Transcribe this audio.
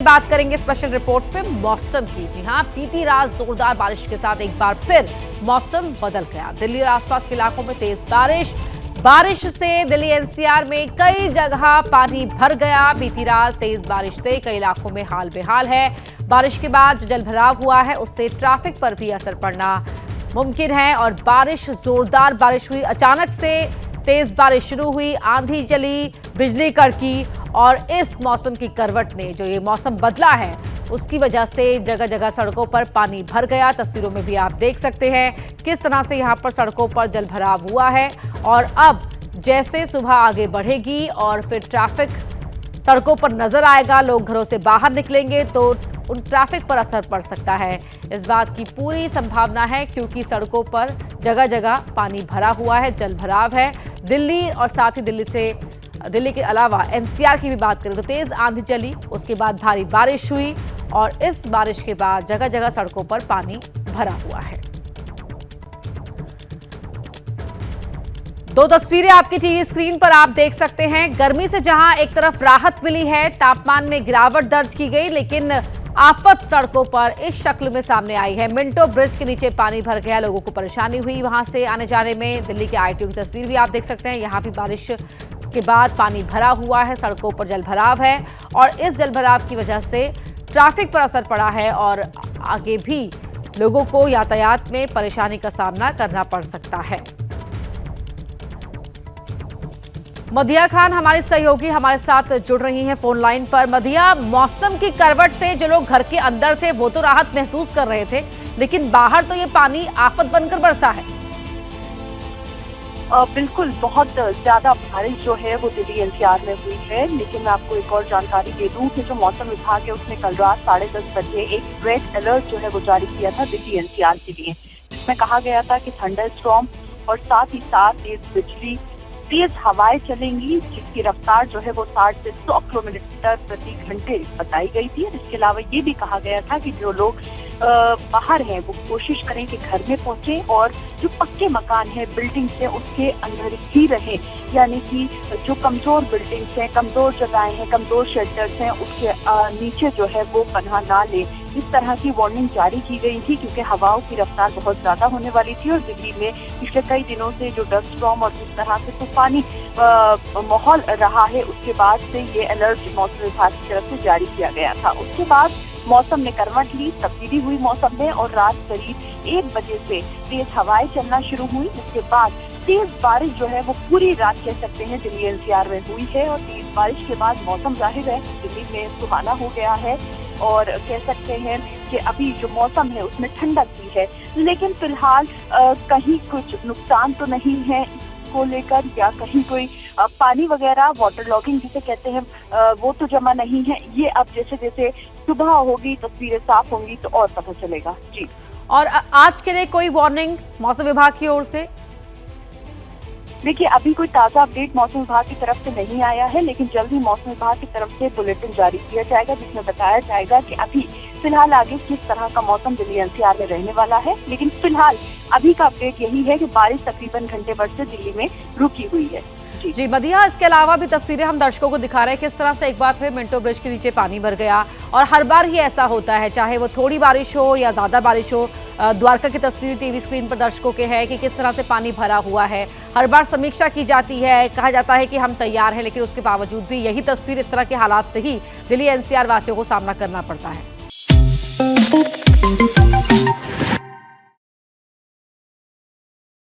बात करेंगे special report पे मौसम की। जी हां, बीती रात जोरदार बारिश के साथ एक बार फिर मौसम बदल गया। दिल्ली और आसपास के इलाकों में तेज बारिश से दिल्ली एनसीआर में कई जगह पानी भर गया। बीती रात तेज बारिश से कई इलाकों में हाल बेहाल है। बारिश के बाद जो जलभराव हुआ है उससे ट्रैफिक पर भी असर पड़ना मुमकिन है। और जोरदार बारिश हुई, अचानक से तेज बारिश शुरू हुई, आंधी चली, बिजली कड़की और इस मौसम की करवट ने जो ये मौसम बदला है उसकी वजह से जगह जगह सड़कों पर पानी भर गया। तस्वीरों में भी आप देख सकते हैं किस तरह से यहाँ पर सड़कों पर जलभराव हुआ है। और अब जैसे सुबह आगे बढ़ेगी और फिर ट्रैफिक सड़कों पर नजर आएगा, लोग घरों से बाहर निकलेंगे तो उन ट्रैफिक पर असर पड़ सकता है। इस बात की पूरी संभावना है क्योंकि सड़कों पर जगह जगह पानी भरा हुआ है, जलभराव है। दिल्ली और साथ ही दिल्ली के अलावा एनसीआर की भी बात करें तो तेज आंधी चली, उसके बाद भारी बारिश हुई और इस बारिश के बाद जगह जगह सड़कों पर पानी भरा हुआ है। दो तस्वीरें आपकी टीवी स्क्रीन पर आप देख सकते हैं। गर्मी से जहां एक तरफ राहत मिली है, तापमान में गिरावट दर्ज की गई, लेकिन आफत सड़कों पर इस शक्ल में सामने आई है। मिंटो ब्रिज के नीचे पानी भर गया, लोगों को परेशानी हुई वहां से आने जाने में। दिल्ली के आईटीओ की तस्वीर भी आप देख सकते हैं, यहां भी बारिश के बाद पानी भरा हुआ है, सड़कों पर जलभराव है और इस जलभराव की वजह से ट्रैफिक पर असर पड़ा है और आगे भी लोगों को यातायात में परेशानी का सामना करना पड़ सकता है। मधिया खान हमारी सहयोगी हमारे साथ जुड़ रही हैं फोन लाइन पर। मधिया, मौसम की करवट से जो लोग घर के अंदर थे वो तो राहत महसूस कर रहे थे, लेकिन बाहर तो ये पानी आफत बनकर बरसा है। बिल्कुल, बहुत ज्यादा बारिश जो है वो दिल्ली एनसीआर में हुई है। लेकिन मैं आपको एक और जानकारी दे दूं कि जो मौसम विभाग है उसने कल रात 10:30 बजे एक रेड अलर्ट जो है वो जारी किया था दिल्ली एनसीआर के लिए, जिसमें कहा गया था कि थंडर स्टॉर्म और साथ ही साथ तेज बिजली, तेज हवाएं चलेंगी, जिसकी रफ्तार जो है वो 60 से 100 किलोमीटर प्रति घंटे बताई गई थी। इसके अलावा ये भी कहा गया था कि जो लोग बाहर हैं वो कोशिश करें कि घर में पहुंचे और जो पक्के मकान है, बिल्डिंग्स है, उसके अंदर ही रहें। यानी कि जो कमजोर बिल्डिंग्स हैं, कमजोर जगहें हैं, कमजोर शेल्टर्स हैं, उसके नीचे जो है वो पनाह ना ले। इस तरह की वार्निंग जारी की गई थी क्योंकि हवाओं की रफ्तार बहुत ज्यादा होने वाली थी और दिल्ली में पिछले कई दिनों से जो डस्ट स्टॉर्म और जिस तरह से तूफानी माहौल रहा है, उसके बाद से ये अलर्ट मौसम विभाग की तरफ से जारी किया गया था। उसके बाद मौसम ने करवट ली, तब्दीली हुई मौसम में और रात करीब 1 बजे से तेज हवाएं चलना शुरू हुई, जिसके बाद तेज बारिश जो है वो पूरी रात कह सकते हैं दिल्ली एनसीआर में हुई है। और तेज बारिश के बाद मौसम जाहिर है दिल्ली में सुहाना हो गया है और कह सकते हैं कि अभी जो मौसम है उसमें ठंडक भी है। लेकिन फिलहाल कहीं कुछ नुकसान तो नहीं है को लेकर, या कहीं कोई पानी वगैरह वाटर लॉगिंग जिसे कहते हैं वो तो जमा नहीं है। ये अब जैसे जैसे सुबह होगी, तस्वीरें साफ होंगी तो और पता चलेगा। जी, और आज के लिए कोई वार्निंग मौसम विभाग की ओर से? देखिए, अभी कोई ताज़ा अपडेट मौसम विभाग की तरफ से नहीं आया है, लेकिन जल्द ही मौसम विभाग की तरफ से बुलेटिन जारी किया जाएगा जिसमें बताया जाएगा कि अभी फिलहाल आगे किस तरह का मौसम दिल्ली एनसीआर में रहने वाला है। लेकिन फिलहाल अभी का अपडेट यही है कि बारिश तकरीबन घंटे भर से दिल्ली में रुकी हुई है। जी मधिया, इसके अलावा भी तस्वीरें हम दर्शकों को दिखा रहे हैं किस तरह से एक बार फिर मिंटो ब्रिज के नीचे पानी भर गया और हर बार ही ऐसा होता है, चाहे वो थोड़ी बारिश हो या ज्यादा बारिश हो। द्वारका की तस्वीर टीवी स्क्रीन पर दर्शकों के है कि किस तरह से पानी भरा हुआ है। हर बार समीक्षा की जाती है, कहा जाता है कि हम तैयार हैं, लेकिन उसके बावजूद भी यही तस्वीर, इस तरह के हालात से ही दिल्ली एनसीआर वासियों को सामना करना पड़ता है।